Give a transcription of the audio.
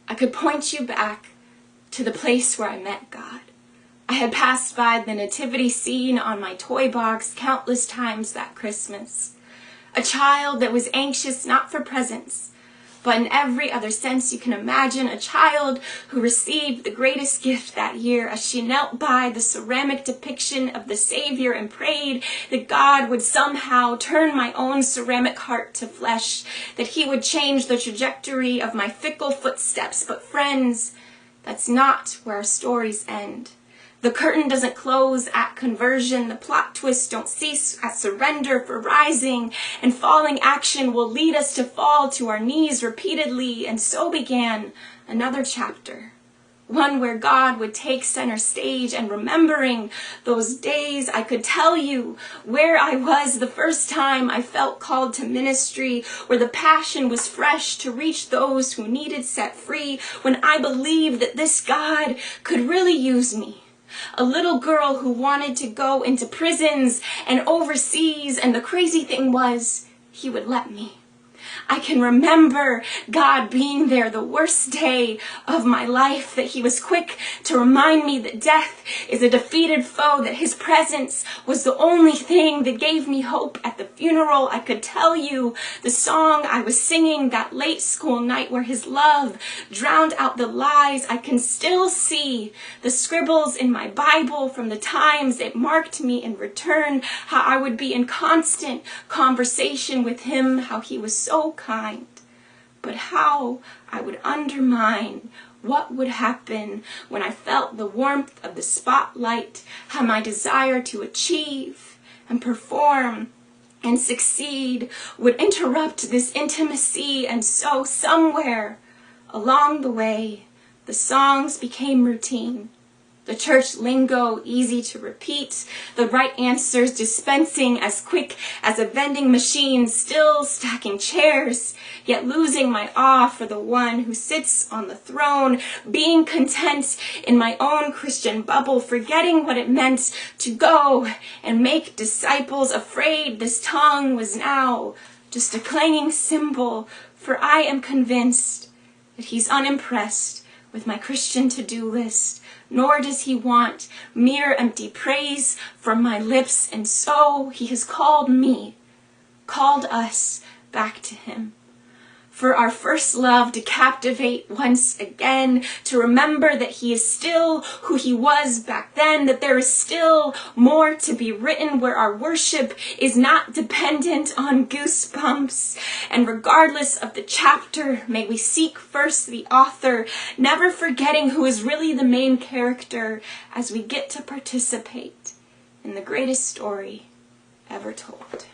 I could point you back to the place where I met God. I had passed by the nativity scene on my toy box countless times that Christmas. A child that was anxious not for presents, but in every other sense you can imagine, a child who received the greatest gift that year as she knelt by the ceramic depiction of the Savior and prayed that God would somehow turn my own ceramic heart to flesh, that he would change the trajectory of my fickle footsteps. But friends, that's not where our stories end. The curtain doesn't close at conversion. The plot twists don't cease at surrender, for rising and falling action will lead us to fall to our knees repeatedly. And so began another chapter, one where God would take center stage. And remembering those days, I could tell you where I was the first time I felt called to ministry, where the passion was fresh to reach those who needed set free, when I believed that this God could really use me. A little girl who wanted to go into prisons and overseas, and the crazy thing was, he would let me. I can remember God being there the worst day of my life, that he was quick to remind me that death is a defeated foe, that his presence was the only thing that gave me hope at the funeral. I could tell you the song I was singing that late school night where his love drowned out the lies. I can still see the scribbles in my Bible from the times it marked me in return, how I would be in constant conversation with him, how he was so kind, but how I would undermine what would happen when I felt the warmth of the spotlight, how my desire to achieve and perform and succeed would interrupt this intimacy. And so somewhere along the way, the songs became routine, the church lingo easy to repeat, the right answers dispensing as quick as a vending machine, still stacking chairs, yet losing my awe for the one who sits on the throne, being content in my own Christian bubble, forgetting what it meant to go and make disciples, afraid this tongue was now just a clanging cymbal, for I am convinced that he's unimpressed with my Christian to-do list, nor does he want mere empty praise from my lips. And so he has called me, called us back to him, for our first love to captivate once again, to remember that he is still who he was back then, that there is still more to be written, where our worship is not dependent on goosebumps. And regardless of the chapter, may we seek first the author, never forgetting who is really the main character as we get to participate in the greatest story ever told.